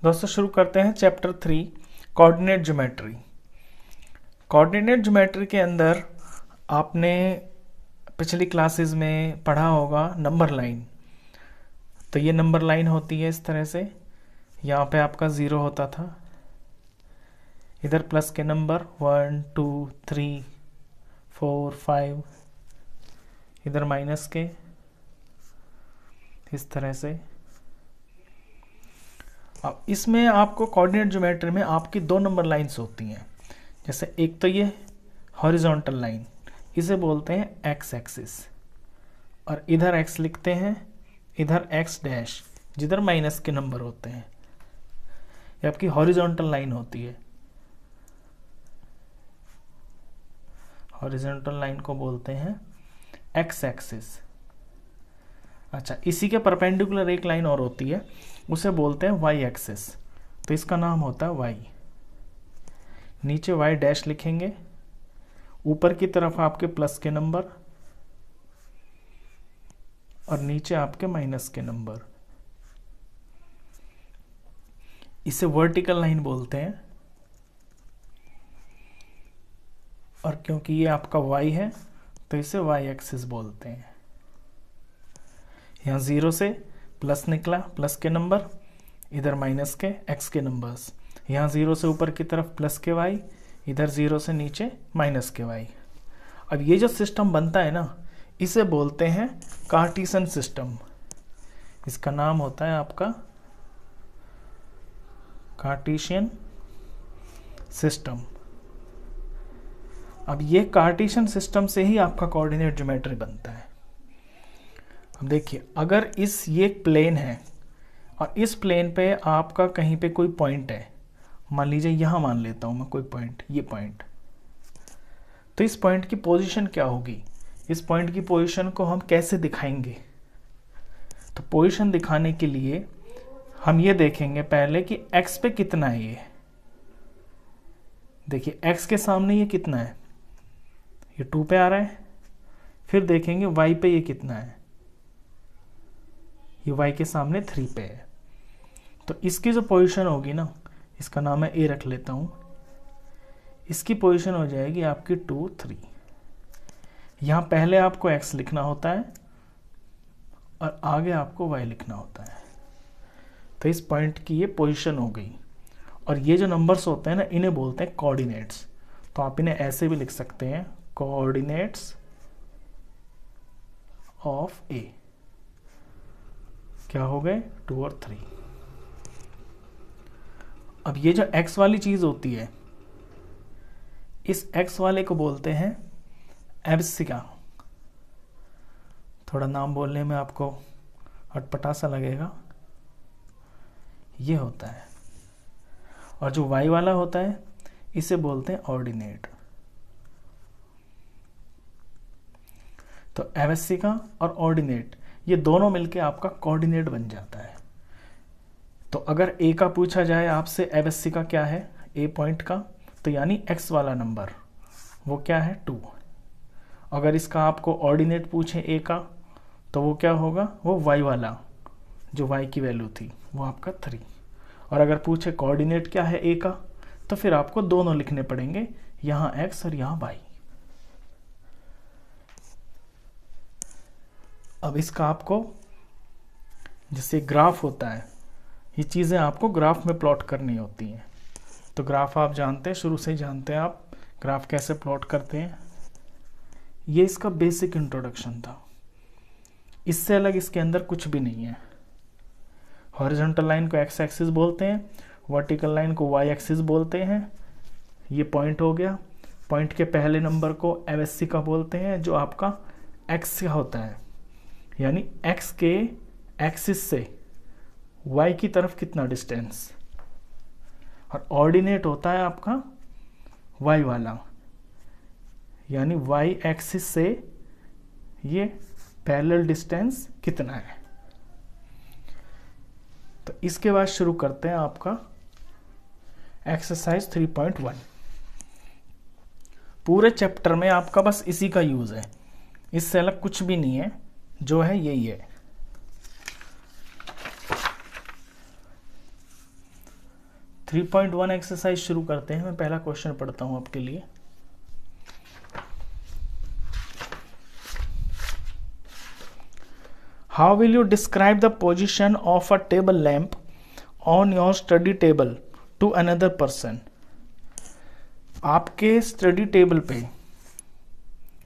दोस्तों शुरू करते हैं chapter 3 coordinate geometry. Coordinate geometry के अंदर आपने पिछली क्लासेस में पढ़ा होगा नंबर लाइन। तो ये नंबर लाइन होती है इस तरह से, यहाँ पे आपका 0 होता था, इधर प्लस के नंबर 1 2 3 4 5, इधर माइनस के, इस तरह से। अब इसमें आपको कोऑर्डिनेट ज्योमेट्री में आपकी 2 नंबर लाइंस होती हैं। जैसे एक तो ये हॉरिजॉन्टल लाइन, इसे बोलते हैं एक्स एक्सिस, और इधर एक्स लिखते हैं, इधर एक्स डैश, जिधर माइनस के नंबर होते हैं। ये आपकी हॉरिजॉन्टल लाइन होती है। हॉरिजॉन्टल लाइन को बोलते हैं एक्स एक्सिस। अच्छा, इसी के परपेंडिकुलर एक लाइन और होती है, उसे बोलते हैं वाई एक्सिस। तो इसका नाम होता है वाई। नीचे वाई डैश लिखेंगे, ऊपर की तरफ आपके प्लस के नंबर और नीचे आपके माइनस के नंबर। इसे वर्टिकल लाइन बोलते हैं। और क्योंकि ये आपका वाई है तो इसे वाई एक्सिस बोलते हैं। यहाँ 0 से प्लस निकला, प्लस के नंबर, इधर माइनस के एक्स के नंबर्स। यहाँ 0 से ऊपर की तरफ प्लस के वाई, इधर 0 से नीचे माइनस के वाई। अब ये जो सिस्टम बनता है ना, इसे बोलते हैं कार्टेशियन सिस्टम। इसका नाम होता है आपका कार्टेशियन सिस्टम। अब ये कार्टेशियन सिस्टम से ही आपका कोऑर्डिनेट ज्योमेट्री बनता है। अब देखिए, अगर ये प्लेन है और इस प्लेन पे आपका कहीं पे कोई पॉइंट है, मान लीजिए यहाँ मान लेता हूँ मैं कोई पॉइंट, ये पॉइंट, तो इस पॉइंट की पोजीशन क्या होगी? इस पॉइंट की पोजीशन को हम कैसे दिखाएंगे? तो पोजीशन दिखाने के लिए हम ये देखेंगे पहले कि x पे कितना है। ये देखिए, x के सामने ये कितना है, ये 2 पे आ रहा है। फिर देखेंगे y पे ये कितना है, ये y के सामने 3 पे है। तो इसकी जो पोजीशन होगी ना, इसका नाम है a रख लेता हूँ, इसकी पोजीशन हो जाएगी आपकी 2 3। यहाँ पहले आपको x लिखना होता है और आगे आपको y लिखना होता है। तो इस पॉइंट की ये पोजीशन हो गई। और ये जो नंबर्स होते हैं ना, इन्हें बोलते हैं कोऑर्डिनेट्स। तो आप इन्हें ऐसे भी लिख सकते हैं, कोऑर्डिनेट्स ऑफ a। क्या हो गए? 2 और 3। अब ये जो x वाली चीज होती है, इस x वाले को बोलते हैं एब्सिका। थोड़ा नाम बोलने में आपको अटपटा सा लगेगा, ये होता है। और जो y वाला होता है, इसे बोलते हैं ऑर्डिनेट। तो एब्सिका और ऑर्डिनेट, ये दोनों मिलके आपका कोऑर्डिनेट बन जाता है। तो अगर a का पूछा जाए आपसे एब्सिका क्या है, a पॉइंट का, तो यानी x वाला नंबर, वो क्या है? 2। अगर इसका आपको ऑर्डिनेट पूछे a का, तो वो क्या होगा? वो y वाला, जो y की वैल्यू थी, वो आपका 3। और अगर पूछे कोऑर्डिनेट क्या है a का, तो फिर आपको दोनों लिखने पड़ेंगे, यहाँ x और यहाँ y। अब इसका आपको, जैसे ग्राफ होता है, ये चीज़ें आपको ग्राफ में प्लॉट करनी होती हैं। तो ग्राफ आप जानते हैं, शुरू से ही जानते हैं आप ग्राफ कैसे प्लॉट करते हैं। ये इसका बेसिक इंट्रोडक्शन था। इससे अलग इसके अंदर कुछ भी नहीं है। हॉरिजॉन्टल लाइन को एक्स एक्सिस बोलते हैं, वर्टिकल लाइन को वाई एक्सिस बोलते हैं। ये पॉइंट हो गया। पॉइंट के पहले नंबर को एब्सिका बोलते हैं, जो आपका एक्स का होता है, यानी एक्स के एक्सिस से वाई की तरफ कितना डिस्टेंस। और ऑर्डिनेट होता है आपका वाई वाला, यानी वाई एक्सिस से ये पैरेलल डिस्टेंस कितना है। तो इसके बाद शुरू करते हैं आपका एक्सरसाइज 3.1। पूरे चैप्टर में आपका बस इसी का यूज है, इससे अलग कुछ भी नहीं है, जो है यही है। 3.1 एक्सरसाइज शुरू करते हैं। मैं पहला क्वेश्चन पढ़ता हूं आपके लिए। How will you describe the position of a table lamp on your study table to another person? आपके स्टडी टेबल पे,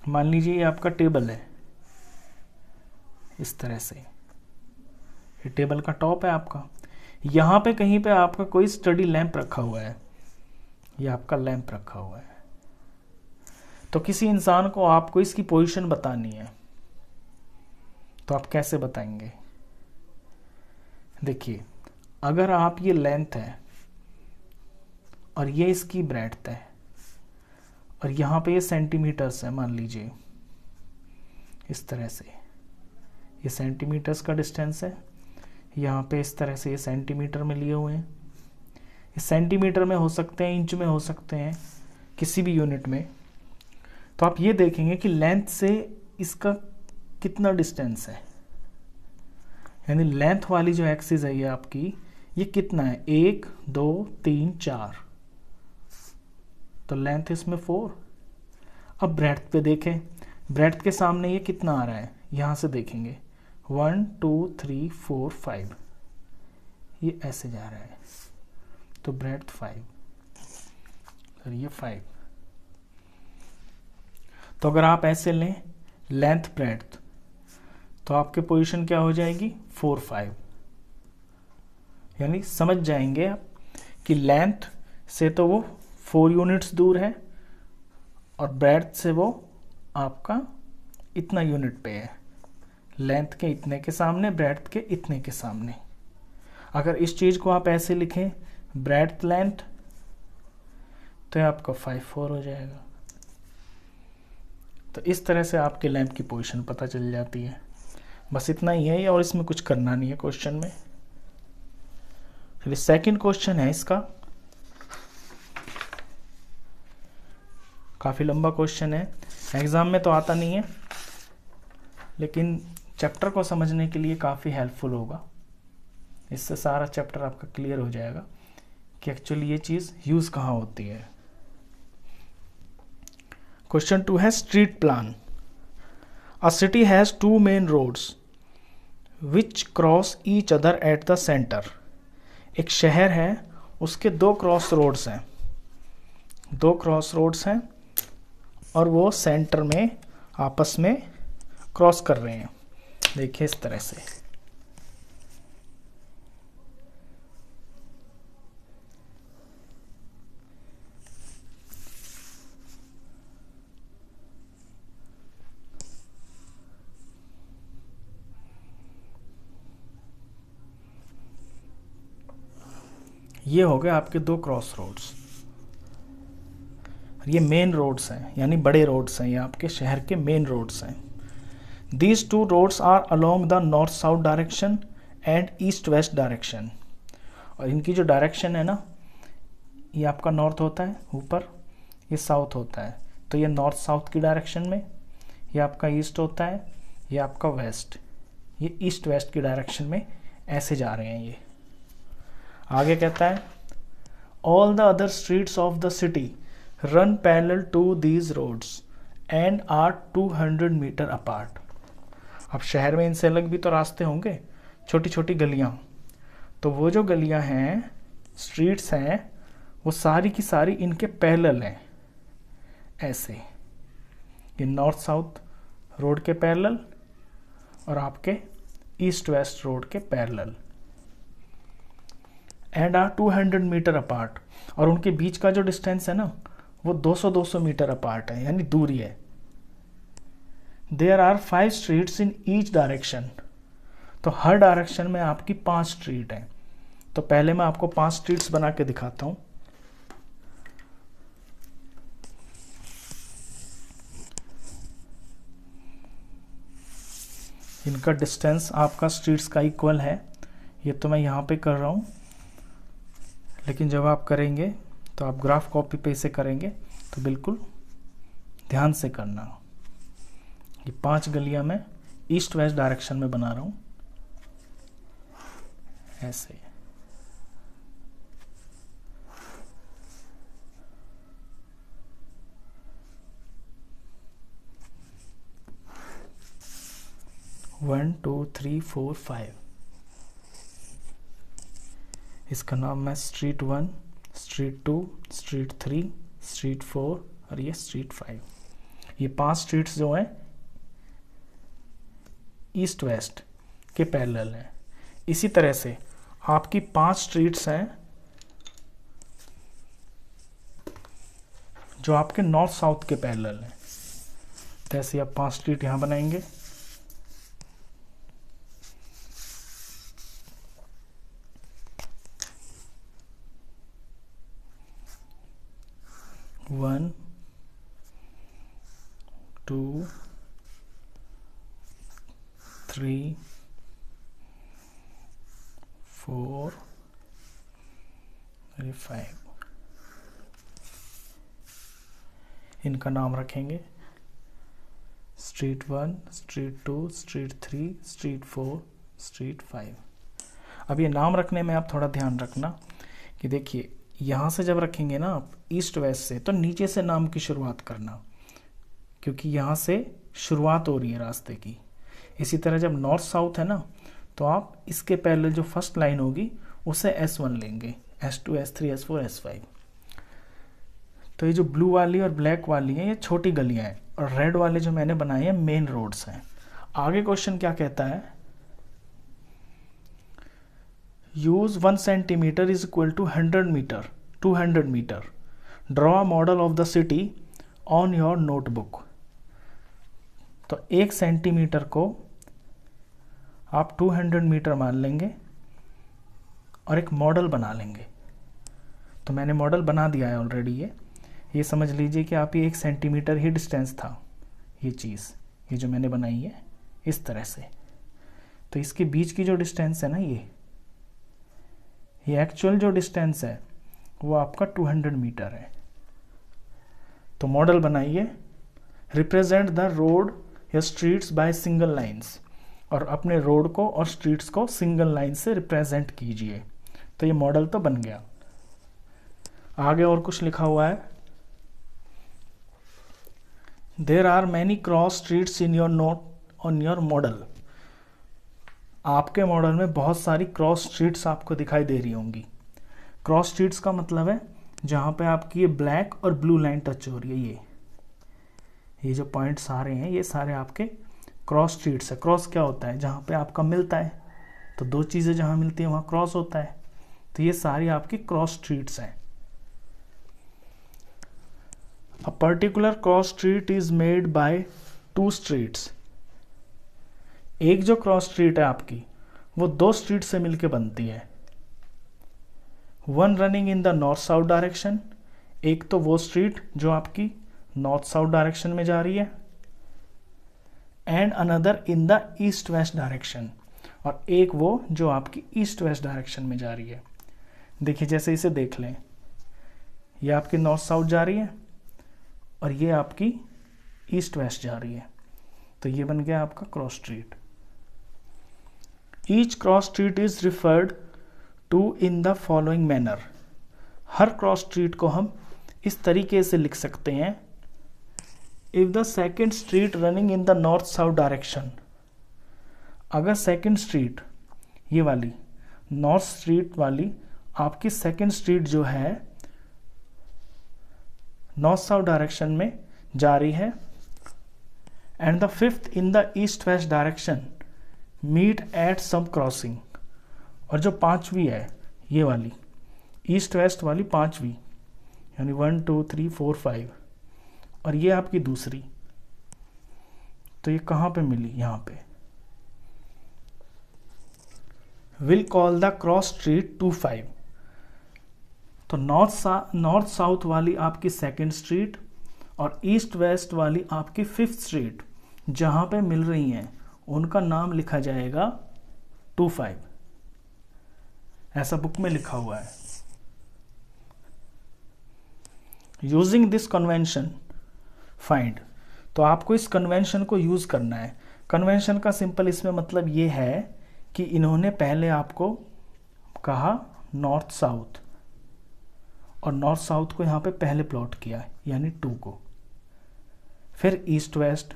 मान लीजिए ये आपका टेबल है, इस तरह से ये टेबल का टॉप है आपका। यहाँ पे कहीं पे आपका कोई स्टडी लैंप रखा हुआ है, ये आपका लैंप रखा हुआ है। तो किसी इंसान को आपको इसकी पोजीशन बतानी है, तो आप कैसे बताएंगे? देखिए, अगर आप ये लेंथ है और ये इसकी ब्रेड्थ है और यहाँ पे ये सेंटीमीटर्स है, मान लीजिए इस तरह से, ये सेंटीमीटर्स का डिस्टेंस है, यहाँ पे इस तरह से ये सेंटीमीटर में लिए हुए हैं। ये सेंटीमीटर में हो सकते हैं, इंच में हो सकते हैं, किसी भी यूनिट में। तो आप ये देखेंगे कि लेंथ से इसका कितना डिस्टेंस है, यानी लेंथ वाली जो एक्सिस है ये आपकी, ये कितना है, 1 2 3 4, तो लेंथ इसमें 4। अब ब्रेड्थ पे देखें, ब्रेड्थ के सामने ये कितना आ रहा है, यहाँ से देखेंगे 1 2 3 4 5, ये ऐसे जा रहा है, तो ब्रेड्थ 5 और ये 5। तो अगर आप ऐसे लें लेंथ ब्रेड्थ, तो आपकी पोजीशन क्या हो जाएगी, 4 5। यानी समझ जाएंगे आप कि लेंथ से तो वो 4 यूनिट्स दूर है और ब्रेड्थ से वो आपका इतना यूनिट पे है, लेंथ के इतने के सामने, ब्रेड्थ के इतने के सामने। अगर इस चीज को आप ऐसे लिखें ब्रेड्थ लेंथ, तो ये आपका 5 4 हो जाएगा। तो इस तरह से आपके लैंप की पोजीशन पता चल जाती है। बस इतना ही है, और इसमें कुछ करना नहीं है क्वेश्चन में। फिर सेकंड क्वेश्चन है इसका, काफी लंबा क्वेश्चन है, एग्जाम में तो आता नहीं है, लेकिन चैप्टर को समझने के लिए काफी हेल्पफुल होगा। इससे सारा चैप्टर आपका क्लियर हो जाएगा कि एक्चुअली ये चीज यूज कहाँ होती है। क्वेश्चन 2 है street plan. A city has 2 main roads which cross each other at the centre. एक शहर है, उसके 2 क्रॉस रोड्स हैं, 2 क्रॉस रोड्स हैं और वो सेंटर में आपस में क्रॉस कर रहे हैं। देखिए इस तरह से, ये हो गए आपके 2 क्रॉस रोड्स। ये मेन रोड्स हैं, यानी बड़े रोड्स हैं, ये आपके शहर के मेन रोड्स हैं। These 2 roads are along the north south direction and east west direction। और इनकी जो डायरेक्शन है ना, ये आपका नॉर्थ होता है ऊपर, ये साउथ होता है, तो ये नॉर्थ साउथ की डायरेक्शन में, ये आपका ईस्ट होता है, ये आपका वेस्ट, ये ईस्ट वेस्ट की डायरेक्शन में ऐसे जा रहे हैं। ये आगे कहता है all the other streets of the city run parallel to these roads and are 200 meter apart। अब शहर में इनसे अलग भी तो रास्ते होंगे, छोटी छोटी गलियां, तो वो जो गलियां हैं, स्ट्रीट्स हैं, वो सारी की सारी इनके पैरेलल हैं, ऐसे, ये नॉर्थ साउथ रोड के पैरेलल और आपके ईस्ट वेस्ट रोड के parallel, and are 200 metre apart. और उनके बीच का जो डिस्टेंस है ना, वो 200 मीटर अपार्ट है, यानी दूरी है। There are 5 streets in each direction. तो हर डायरेक्शन में आपकी 5 स्ट्रीट हैं। तो पहले मैं आपको 5 स्ट्रीट्स बना के दिखाता हूं। इनका डिस्टेंस आपका स्ट्रीट्स का इक्वल है। ये तो मैं यहाँ पे कर रहा हूँ, लेकिन जब आप करेंगे तो आप ग्राफ कॉपी पे इसे करेंगे तो बिल्कुल ध्यान से करना। ये 5 गलियां मैं ईस्ट वेस्ट डायरेक्शन में बना रहा हूँ, ऐसे। 1 2 3 4 5। इसका नाम है स्ट्रीट 1, स्ट्रीट 2, स्ट्रीट 3, स्ट्रीट 4 और ये स्ट्रीट 5। ये 5 स्ट्रीट्स जो हैं ईस्ट वेस्ट के पैरेलल हैं। इसी तरह से आपकी 5 स्ट्रीट्स हैं जो आपके नॉर्थ साउथ के पैरेलल हैं। जैसे आप 5 स्ट्रीट यहां बनाएंगे, वन 2 3 4 5। इनका नाम रखेंगे street 1, street 2, street 3, street 4, street 5। अब ये नाम रखने में आप थोड़ा ध्यान रखना कि देखिए यहाँ से जब रखेंगे ना आप ईस्ट वेस्ट से, तो नीचे से नाम की शुरुआत करना, क्योंकि यहाँ से शुरुआत हो रही है रास्ते की। इसी तरह जब नॉर्थ साउथ है ना, तो आप इसके पहले जो फर्स्ट लाइन होगी उसे S1 लेंगे, S2, S3, S4, S5। तो ये जो ब्लू वाली और ब्लैक वाली है ये छोटी गलियां हैं, और रेड वाले जो मैंने बनाए हैं मेन रोड्स हैं। आगे क्वेश्चन क्या कहता है, use 1 centimetre is equal to 100 metre 200 metre, draw a model of the city on your notebook. तो 1 सेंटीमीटर को आप 200 मीटर मान लेंगे और एक मॉडल बना लेंगे। तो मैंने मॉडल बना दिया है ऑलरेडी। ये समझ लीजिए कि आप ये 1 सेंटीमीटर ही डिस्टेंस था, ये चीज़ ये जो मैंने बनाई है इस तरह से। तो इसके बीच की जो डिस्टेंस है ना, ये एक्चुअल जो डिस्टेंस है वो आपका 200 मीटर है। तो मॉडल बनाइए, रिप्रेजेंट द रोड या स्ट्रीट्स बाय सिंगल लाइंस, और अपने रोड को और स्ट्रीट्स को सिंगल लाइन से रिप्रेजेंट कीजिए। तो ये मॉडल तो बन गया। आगे और कुछ लिखा हुआ है, there are many cross streets in your note on your model. आपके मॉडल में बहुत सारी क्रॉस स्ट्रीट्स आपको दिखाई दे रही होंगी। क्रॉस स्ट्रीट्स का मतलब है जहाँ पे आपकी ये ब्लैक और ब्लू लाइन टच हो रही है, ये जो पॉइंट्स सारे हैं ये सारे आपके क्रॉस स्ट्रीट्स है। क्रॉस क्या होता है, जहाँ पे आपका मिलता है, तो दो चीज़ें जहाँ मिलती हैं वहाँ क्रॉस होता है। तो ये सारी आपकी क्रॉस स्ट्रीट्स हैं। A particular cross street is made by 2 streets. एक जो क्रॉस स्ट्रीट है आपकी वो 2 स्ट्रीट से मिलके बनती है। One running in the north south direction, एक तो वो स्ट्रीट जो आपकी नॉर्थ साउथ डायरेक्शन में जा रही है, and another in the east west direction, और एक वो जो आपकी ईस्ट वेस्ट डायरेक्शन में जा रही है। देखिए जैसे इसे देख लें, ये आपकी नॉर्थ साउथ जा रही है और ये आपकी ईस्ट वेस्ट जा रही है। तो ये बन गया आपका cross street. Each cross street is referred to in the following manner. हर क्रॉस स्ट्रीट को हम इस तरीके से लिख सकते हैं, if the second street running in the north south direction. अगर सेकेंड स्ट्रीट ये वाली नॉर्थ स्ट्रीट वाली आपकी सेकेंड स्ट्रीट जो है नॉर्थ साउथ डायरेक्शन में जा रही है, and the fifth in the east west direction meet at some crossing, और जो 5वीं है ये वाली ईस्ट वेस्ट वाली 5वीं, यानी 1 2 3 4 5, और ये आपकी दूसरी, तो ये कहाँ पे मिली, यहाँ पे। Will call the cross street 2-5। तो नॉर्थ साउथ वाली आपकी सेकेंड स्ट्रीट और ईस्ट वेस्ट वाली आपकी 5th स्ट्रीट जहाँ पे मिल रही हैं उनका नाम लिखा जाएगा 2-5। ऐसा बुक में लिखा हुआ है। यूजिंग दिस कन्वेंशन फाइंड, तो आपको इस कन्वेंशन को यूज करना है। कन्वेंशन का सिंपल इसमें मतलब ये है कि इन्होंने पहले आपको कहा नॉर्थ साउथ, और नॉर्थ साउथ को यहाँ पे पहले प्लॉट किया है यानी 2 को, फिर ईस्ट वेस्ट,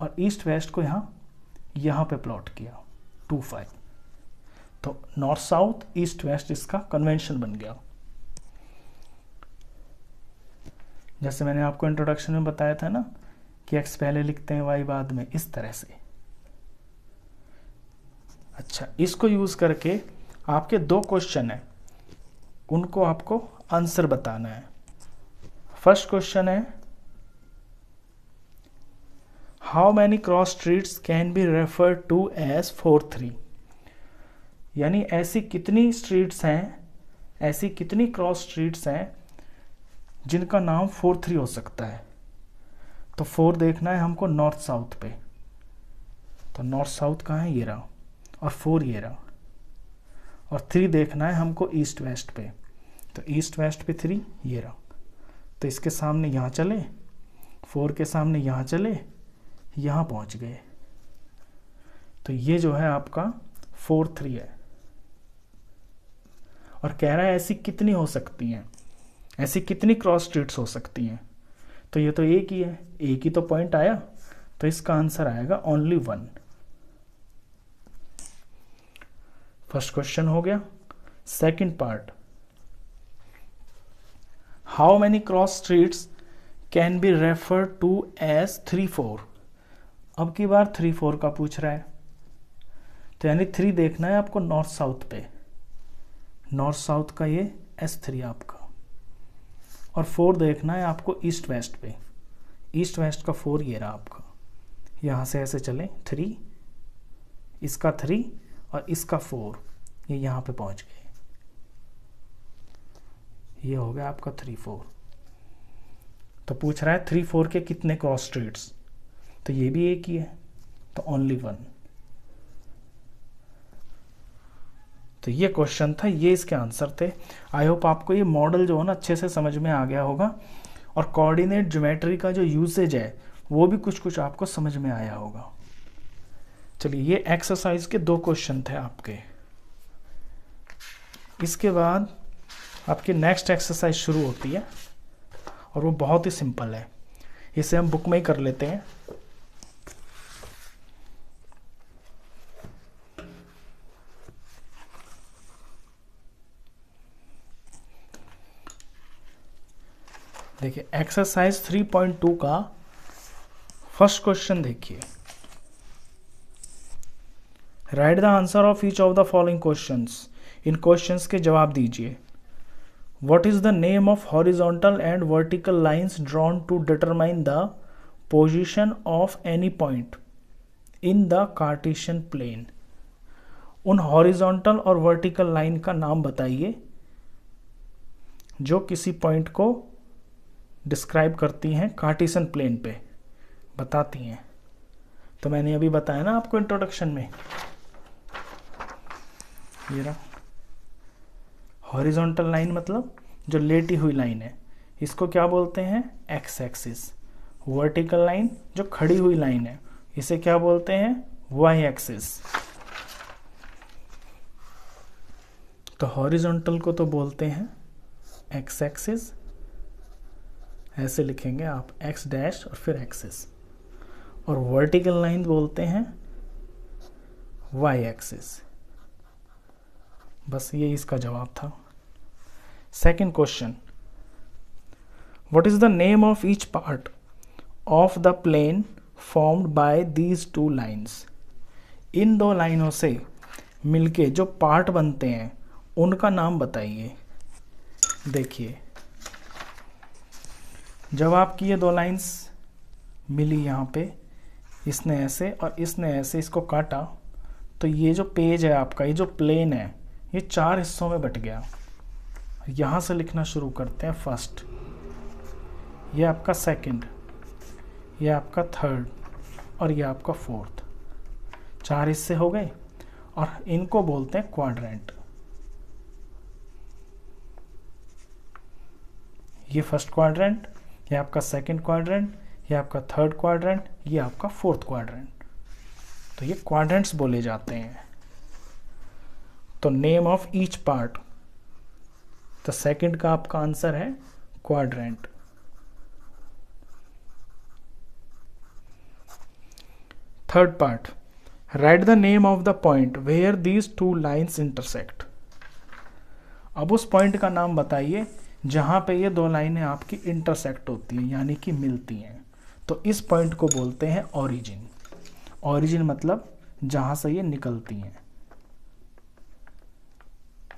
और ईस्ट वेस्ट को यहाँ यहाँ पे प्लॉट किया 2 5। तो नॉर्थ साउथ ईस्ट वेस्ट इसका कन्वेंशन बन गया। जैसे मैंने आपको इंट्रोडक्शन में बताया था ना कि x पहले लिखते हैं y बाद में, इस तरह से। अच्छा, इसको यूज करके आपके 2 क्वेश्चन है, उनको आपको आंसर बताना है। फर्स्ट क्वेश्चन है how many cross streets can be referred to as 4 3। यानी ऐसी कितनी स्ट्रीट्स हैं, ऐसी कितनी क्रॉस स्ट्रीट्स हैं जिनका नाम 4 3 हो सकता है। तो 4 देखना है हमको नॉर्थ साउथ पे, तो नॉर्थ साउथ कहाँ है, ये रहा, और 4 ये रहा। और 3 देखना है हमको ईस्ट वेस्ट पे, तो ईस्ट वेस्ट पे 3 ये रहा। तो इसके सामने यहाँ चले, 4 के सामने यहाँ चले, यहाँ पहुँच गए। तो ये जो है आपका 4 3 है। और कह रहा है ऐसी कितनी हो सकती हैं, ऐसी कितनी क्रॉस स्ट्रीट्स हो सकती हैं। तो ये तो एक ही है, एक ही तो पॉइंट आया, तो इसका आंसर आएगा ओनली 1। फर्स्ट क्वेश्चन हो गया। Second part, how many cross streets can be referred to as 3 4। अब की बार 3 4 का पूछ रहा है, तो यानी 3 देखना है आपको नॉर्थ साउथ पे, नॉर्थ साउथ का ये S3 आपका, और 4 देखना है आपको ईस्ट वेस्ट पे, ईस्ट वेस्ट का 4 ये रहा आपका। यहाँ से ऐसे चले 3, इसका 3 और इसका 4, ये यहाँ पे पहुँच गए। ये हो गया आपका 3 4। तो पूछ रहा है 3 4 के कितने क्रॉस स्ट्रीट्स, तो ये भी एक ही है, तो ओनली 1। तो ये क्वेश्चन था, ये इसके आंसर थे। आई होप आपको ये मॉडल जो है ना अच्छे से समझ में आ गया होगा, और कोऑर्डिनेट ज्योमेट्री का जो यूसेज है वो भी कुछ कुछ आपको समझ में आया होगा। चलिए, ये एक्सरसाइज के 2 क्वेश्चन थे आपके। इसके बाद आपकी नेक्स्ट एक्सरसाइज शुरू होती है, और वो बहुत ही सिंपल है, इसे हम बुक में ही कर लेते हैं। देखिए, एक्सरसाइज 3.2 का फर्स्ट क्वेश्चन देखिए। Write the answer of each of the following questions. इन क्वेश्चंस के जवाब दीजिए। What is the name of horizontal and vertical lines drawn to determine the position of any point in the Cartesian plane. उन horizontal और vertical line का नाम बताइए जो किसी पॉइंट को डिस्क्राइब करती हैं कार्टेशियन प्लेन पे, बताती हैं। तो मैंने अभी बताया ना आपको इंट्रोडक्शन में, ये रहा हॉरिजॉन्टल लाइन, मतलब जो लेटी हुई लाइन है, इसको क्या बोलते हैं, एक्स एक्सिस। वर्टिकल लाइन जो खड़ी हुई लाइन है, इसे क्या बोलते हैं, वाई एक्सिस। तो हॉरिजॉन्टल को तो बोलते हैं एक्स एक्सिस, ऐसे लिखेंगे आप, एक्स डैश और फिर एक्सिस। और वर्टिकल लाइन बोलते हैं वाई एक्सिस। बस ये इसका जवाब था। Second question, what is the name of each part of the plane formed by these 2 lines. इन 2 लाइनों से मिलके जो पार्ट बनते हैं उनका नाम बताइए। देखिए, जब आपकी ये 2 लाइंस मिली यहाँ पे, इसने ऐसे और इसने ऐसे इसको काटा, तो ये जो पेज है आपका, ये जो प्लेन है, ये 4 हिस्सों में बट गया। यहाँ से लिखना शुरू करते हैं। फर्स्ट, ये आपका सेकंड, ये आपका थर्ड, और ये आपका फोर्थ। 4 हिस्से हो गए, और इनको बोलते हैं क्वाड्रेंट। ये फर्स्ट क्वाड्रेंट, ये आपका सेकंड क्वाड्रेंट, ये आपका थर्ड क्वाड्रेंट, ये आपका फोर्थ क्वाड्रेंट। तो ये क्वाड्रेंट्स बोले जाते हैं। तो नेम ऑफ ईच पार्ट, तो सेकंड का आपका आंसर है quadrant. Third part, right the name of the point where these two lines intersect. अब उस पॉइंट का नाम बताइए जहां पे ये दो लाइनें आपकी इंटरसेक्ट होती हैं, यानी कि मिलती हैं। तो इस पॉइंट को बोलते हैं ओरिजिन। ओरिजिन मतलब जहां से ये निकलती हैं।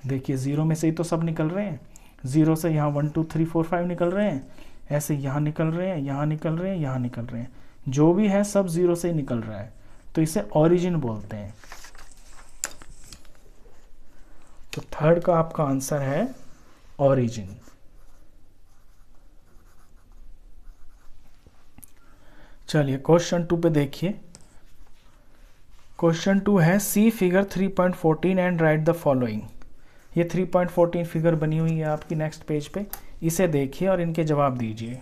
देखिए 0 में से ही तो सब निकल रहे हैं। 0 से यहाँ 1 2 3 4 5 निकल रहे हैं, ऐसे यहाँ निकल रहे हैं, यहाँ निकल रहे हैं, यहाँ निकल रहे हैं, जो भी है सब 0 से ही निकल रहा है, तो इसे ओरिजिन बोलते हैं। तो थर्ड का आपका आंसर है ओरिजिन। चलिए क्वेश्चन 2 पे देखिए। क्वेश्चन 2 है C figure 3.14 and write the following. ये 3.14 फिगर बनी हुई है आपकी नेक्स्ट पेज पे, इसे देखिए और इनके जवाब दीजिए।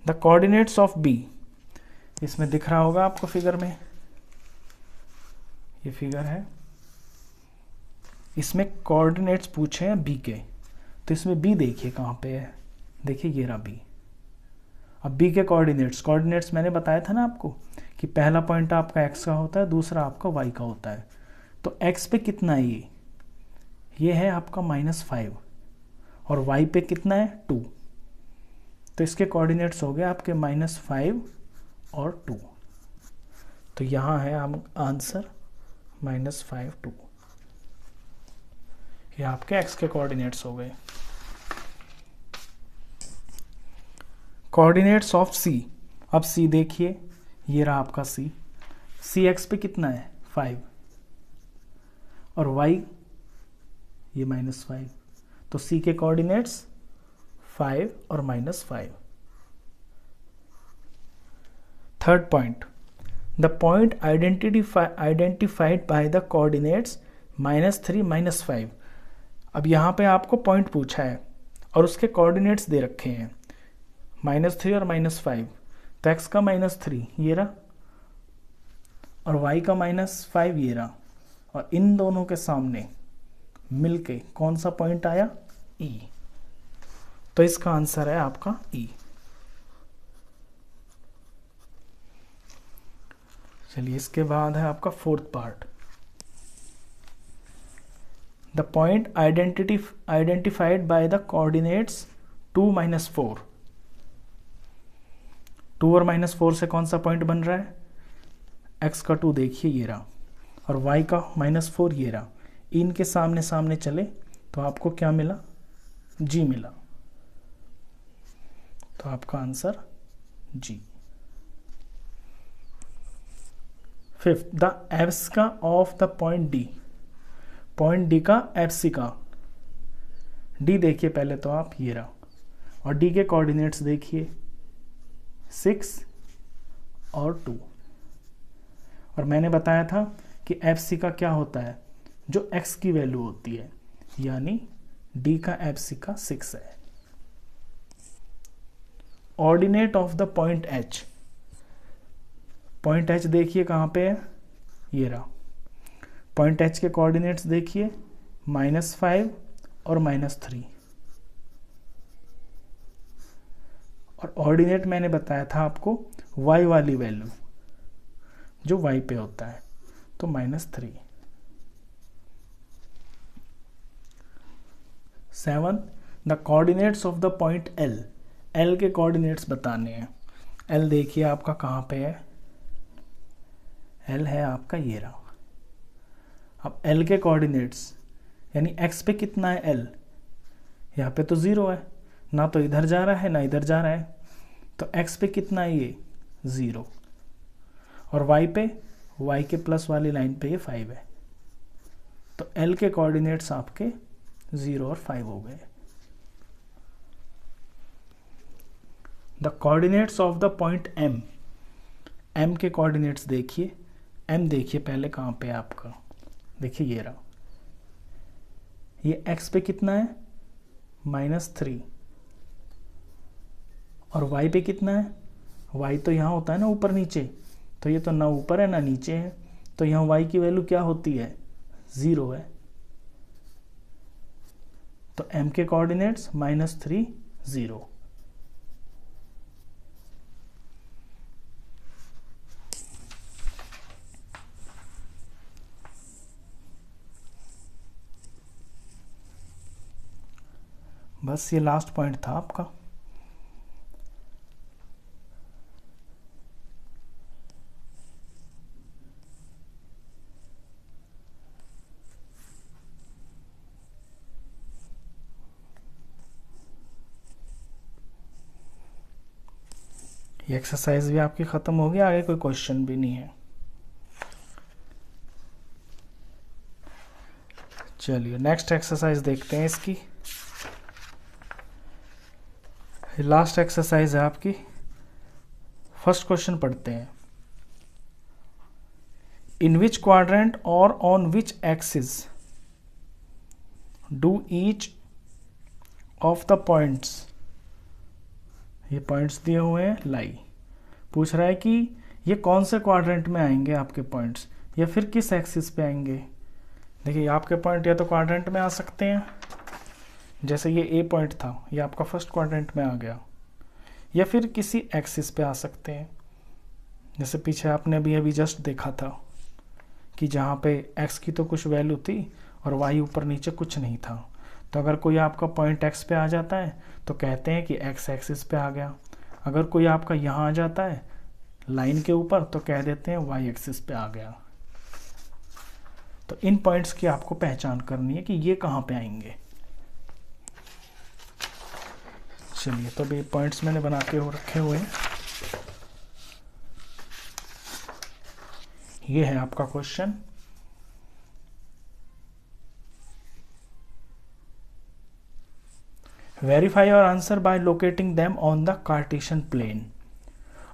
द कोऑर्डिनेट्स ऑफ बी, इसमें दिख रहा होगा आपको फिगर में, ये फिगर है, इसमें कोऑर्डिनेट्स पूछे हैं बी के। तो इसमें बी देखिए कहाँ पे है, देखिए ये रहा बी। अब बी के कोऑर्डिनेट्स मैंने बताया था ना आपको कि पहला पॉइंट आपका एक्स का होता है, दूसरा आपका वाई का होता है। तो एक्स पे कितना है ये है आपका -5 और वाई पे कितना है 2। तो इसके कोऑर्डिनेट्स हो गए आपके -5 और 2। तो यहाँ है आंसर -5 2। ये आपके एक्स के कोऑर्डिनेट्स हो गए। कोऑर्डिनेट्स ऑफ सी, अब सी देखिए, ये रहा आपका सी। सी एक्स पे कितना है 5 और वाई ये -5। तो सी के कोऑर्डिनेट्स 5 और -5। Third point, the point identified by the coordinates -3 -5। अब यहाँ पे आपको पॉइंट पूछा है और उसके कोऑर्डिनेट्स दे रखे हैं -3 और -5। तो x का -3 ये रहा और y का -5 ये रहा, और इन दोनों के सामने मिलके कौन सा पॉइंट आया E। तो इसका आंसर है आपका E। चलिए इसके बाद है आपका fourth part, the point identified by the coordinates 2 -4। 2 और -4 से कौन सा पॉइंट बन रहा है, x का 2 देखिए ये रहा और y का -4 ये रहा। इनके सामने सामने चले तो आपको क्या मिला, G मिला। तो आपका answer G। Fifth, the abscissa of the point D। Point D का एब्सिका, D देखिए पहले तो आप, ये रहा, और D के कोऑर्डिनेट्स देखिए 6 और 2। और मैंने बताया था कि एब्सिका क्या होता है, जो x की वैल्यू होती है, यानी D का एब्सिका 6 है। Ordinate of the point H। Point H देखिए कहाँ पे है, ये रहा। पॉइंट H के कोऑर्डिनेट्स देखिए -5 और -3। और ऑर्डिनेट मैंने बताया था आपको y वाली वैल्यू जो y पे होता है, तो -3। 7, the coordinates of the point L। L के कोऑर्डिनेट्स बताने हैं। L देखिए आपका कहाँ पे है, L है आपका ये रहा। अब L के कोऑर्डिनेट्स यानी x पे कितना है L, यहाँ पे तो 0 है, ना तो इधर जा रहा है ना इधर जा रहा है, तो x पे कितना है ये 0, और y पे, y के प्लस वाली लाइन पे ये 5 है। तो L के कोऑर्डिनेट्स आपके 0 और 5 हो गए। The coordinates of the point M। M के कोऑर्डिनेट्स देखिए, M देखिए पहले कहाँ पे है आपका, देखिए ये रहा। ये x पे कितना है -3, और y पे कितना है, y तो यहाँ होता है ना ऊपर नीचे, तो ये तो ना ऊपर है ना नीचे है, तो यहाँ y की वैल्यू क्या होती है 0 है। तो m के कोऑर्डिनेट्स -3 0। बस ये लास्ट पॉइंट था आपका। ये एक्सरसाइज भी आपकी ख़त्म होगी, आगे कोई क्वेश्चन भी नहीं है। चलिए नेक्स्ट एक्सरसाइज देखते हैं इसकी। लास्ट एक्सरसाइज है आपकी। फर्स्ट क्वेश्चन पढ़ते हैं। इन विच क्वाड्रेंट और on which axis do each of the points, ये पॉइंट्स दिए हुए हैं, लाई। पूछ रहा है कि ये कौन से क्वाड्रेंट में आएंगे आपके पॉइंट्स, या फिर किस एक्सिस पे आएंगे। देखिए आपके पॉइंट या तो क्वाड्रेंट में आ सकते हैं, जैसे ये ए पॉइंट था, ये आपका फर्स्ट क्वाड्रेंट में आ गया, या फिर किसी एक्सिस पे आ सकते हैं। जैसे पीछे आपने अभी जस्ट देखा था कि जहाँ पे एक्स की तो कुछ वैल्यू थी और वाई ऊपर नीचे कुछ नहीं था। तो अगर कोई आपका पॉइंट एक्स पे आ जाता है तो कहते हैं कि एक्स एक्सिस पे आ गया। अगर कोई आपका यहाँ आ जाता है लाइन के ऊपर तो कह देते हैं वाई एक्सिस पे आ गया। तो इन पॉइंट्स की आपको पहचान करनी है कि ये कहाँ पे आएंगे। चलिए तो ये पॉइंट्स मैंने बना के रखे हुए हैं। ये है आपका question. Verify your answer by locating them on the Cartesian plane.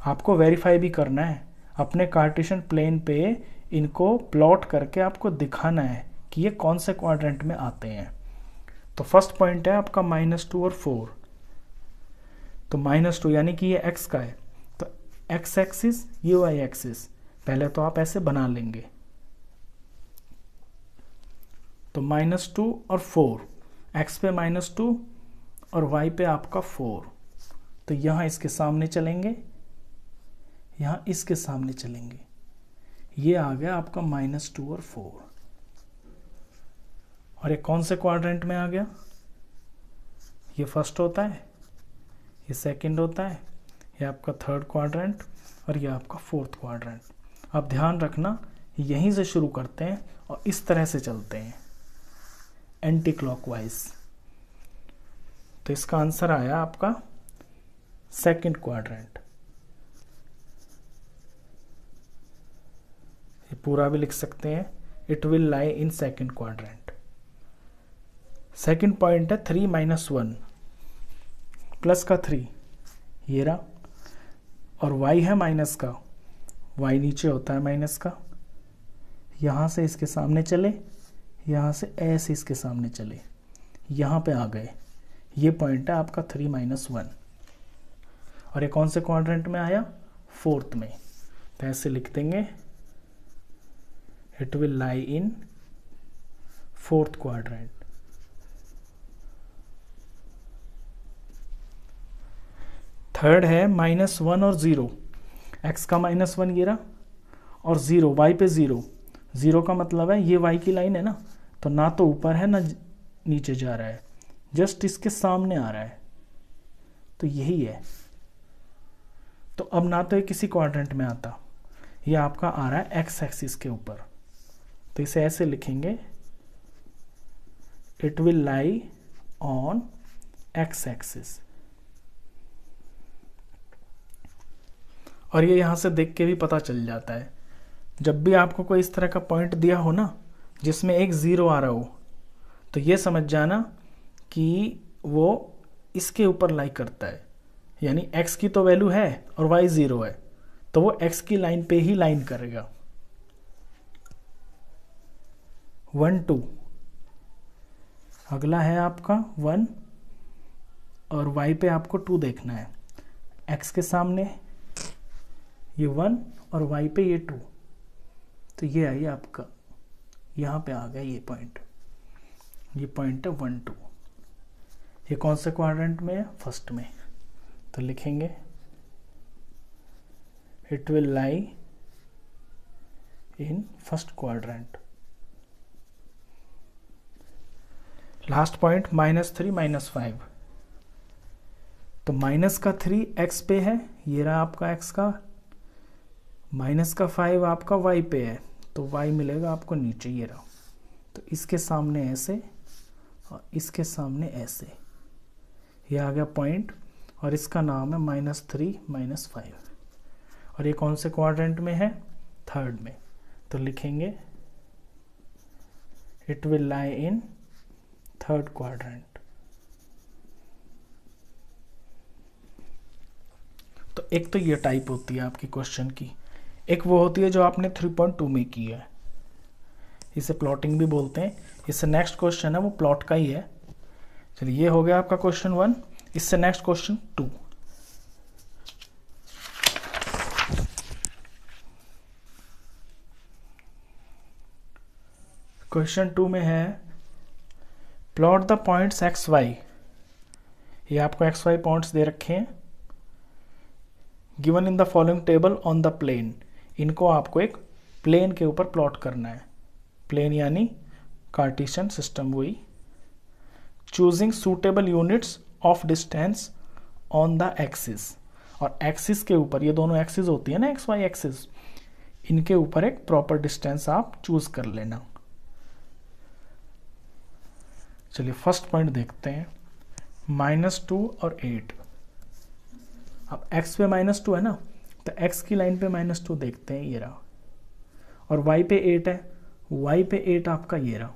आपको वेरीफाई भी करना है, अपने कार्टेशियन प्लेन पे इनको प्लॉट करके आपको दिखाना है कि ये कौन से क्वाड्रेंट में आते हैं। तो फर्स्ट पॉइंट है आपका -2 और 4। तो -2 यानी कि ये x का है, तो x एक्सिस ये y एक्सिस, पहले तो आप ऐसे बना लेंगे। तो -2 और 4, x पे -2 और y पे आपका 4। तो यहाँ इसके सामने चलेंगे, यहाँ इसके सामने चलेंगे। ये आ गया आपका -2 और 4। और ये कौन से क्वाड्रेंट में आ गया, ये फर्स्ट होता है, ये सेकंड होता है, ये आपका थर्ड क्वाड्रेंट और ये आपका फोर्थ क्वाड्रेंट। अब ध्यान रखना यहीं से शुरू करते हैं और इस तरह से चलते हैं एंटी क्लॉकवाइज। तो इसका आंसर आया आपका सेकंड क्वाड्रेंट। ये पूरा भी लिख सकते हैं, it will lie in second quadrant. Second point है 3 - 1 प्लस का 3, ये रहा, और y है माइनस का, y नीचे होता है माइनस का। यहाँ से इसके सामने चले, यहाँ से ऐसे इसके सामने चले, यहाँ पे आ गए। ये पॉइंट है आपका 3 - 1। और ये कौन से क्वाड्रेंट में आया, फोर्थ में। तो ऐसे लिख देंगे, it will lie in fourth quadrant. Third है -1 और 0। x का -1 ये रहा, और 0 y पे 0। 0 का मतलब है ये y की लाइन है ना, तो ना तो ऊपर है ना नीचे जा रहा है, जस्ट इसके सामने आ रहा है। तो यही है। तो अब ना तो ये किसी क्वाड्रेंट में आता, ये आपका आ रहा है x एक्सिस के ऊपर। तो इसे ऐसे लिखेंगे, it will lie on x axis. और ये यहाँ से देख के भी पता चल जाता है, जब भी आपको कोई इस तरह का पॉइंट दिया हो ना जिसमें एक 0 आ रहा हो, तो ये समझ जाना कि वो इसके ऊपर लाई करता है। यानी x की तो वैल्यू है और y 0 है, तो वो x की लाइन पे ही लाइन करेगा। 1 2, अगला है आपका 1 और y पे आपको 2 देखना है। x के सामने ये 1 और y पे ये 2, तो ये आई आपका, यहाँ पे आ गया ये पॉइंट। ये पॉइंट है 1 2। ये कौन से क्वाड्रेंट में है, फर्स्ट में। तो लिखेंगे, it will lie in first quadrant. Last point -3 - 5। तो माइनस का 3 x पे है, ये रहा आपका x का, माइनस का 5 आपका y पे है, तो y मिलेगा आपको नीचे, ये रहा। तो इसके सामने ऐसे और इसके सामने ऐसे, ये आ गया पॉइंट, और इसका नाम है -3 -5, और ये कौन से क्वाड्रेंट में है? थर्ड में। तो लिखेंगे it will lie in third quadrant. तो एक तो ये टाइप होती है आपकी क्वेश्चन की, एक वो होती है जो आपने 3.2 में की है, इसे प्लॉटिंग भी बोलते हैं। इससे नेक्स्ट क्वेश्चन है वो प्लॉट का ही है। चलिए ये हो गया आपका क्वेश्चन 1। इससे नेक्स्ट क्वेश्चन 2। क्वेश्चन 2 में है plot the points x y. ये आपको एक्स वाई पॉइंट्स दे रखे हैं given in the following table on the plane. इनको आपको एक प्लेन के ऊपर प्लॉट करना है, प्लेन यानी कार्टेशियन सिस्टम वही। Choosing suitable units of distance on the axis, और एक्सिस के ऊपर, ये दोनों एक्सिस होती है ना एक्स वाई एक्सिस, इनके ऊपर एक प्रॉपर डिस्टेंस आप चूज कर लेना। चलिए फर्स्ट पॉइंट देखते हैं, -2 और 8। अब x पे -2 है ना, तो x की लाइन पे -2 देखते हैं, ये रहा, और y पे 8 है, y पे 8 आपका ये रहा।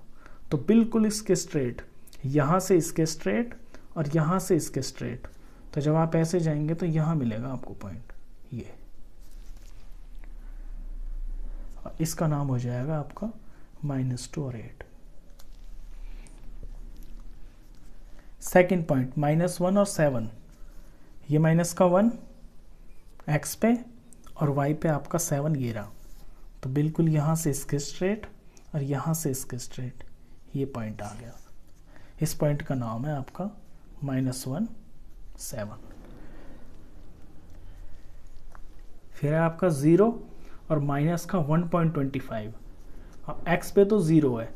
तो बिल्कुल इसके स्ट्रेट, यहाँ से इसके स्ट्रेट और यहाँ से इसके स्ट्रेट, तो जब आप ऐसे जाएंगे तो यहाँ मिलेगा आपको पॉइंट ये, और इसका नाम हो जाएगा आपका -2 और 8। सेकेंड पॉइंट -1 और 7, ये माइनस का 1 x पे और y पे आपका 7 ये रहा। तो बिल्कुल यहाँ से इसके स्ट्रेट और यहाँ से इसके स्ट्रेट, ये पॉइंट आ गया। इस पॉइंट का नाम है आपका -1 7। फिर है आपका 0 और माइनस का 1.25। अब x पे तो 0 है,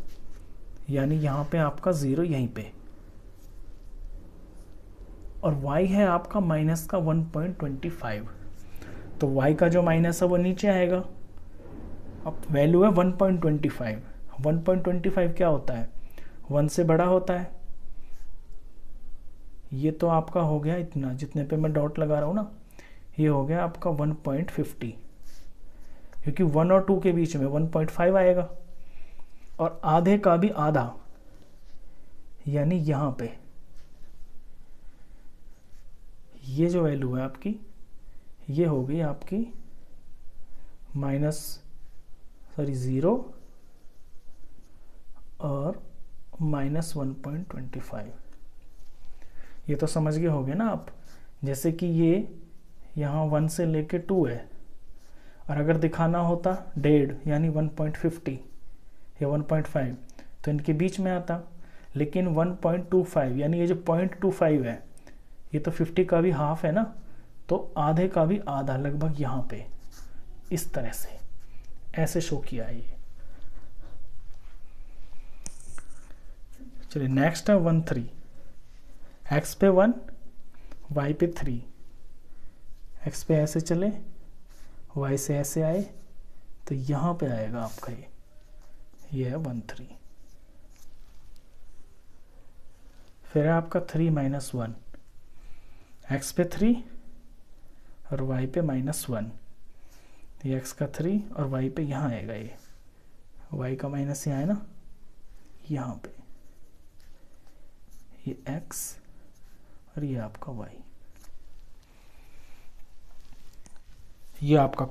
यानी यहाँ पे आपका 0 यहीं पे, और y है आपका माइनस का 1.25। तो y का जो माइनस है वो नीचे आएगा। अब वैल्यू है 1.25। 1.25 क्या होता है? 1 से बड़ा होता है। ये तो आपका हो गया इतना, जितने पे मैं डॉट लगा रहा हूँ ना, ये हो गया आपका 1.50, क्योंकि 1 और 2 के बीच में 1.5 आएगा, और आधे का भी आधा, यानी यहाँ पे ये जो वैल्यू है आपकी, ये हो गई आपकी -0 और -1.25। ये तो समझ गए होगे ना आप। जैसे कि ये यहाँ 1 से लेके 2 है, और अगर दिखाना होता 1.5 यानी 1.50 या 1.5 तो इनके बीच में आता, लेकिन 1.25 यानी ये जो 0.25 है, ये तो 50 का भी हाफ है ना, तो आधे का भी आधा, लगभग यहाँ पे इस तरह से ऐसे शो किया है ये। चलिए नेक्स्ट है 1 3। x पे 1, y पे 3। x पे ऐसे चले, y से ऐसे आए, तो यहाँ पे आएगा आपका ये है 1 3। फिर है आपका 3 -1। x पे 3 और y पे -1। ये x का 3 और y पे यहाँ आएगा, ये y का माइनस यहाँ है ना, यहाँ पे ये x और ये आपका y। ये आपका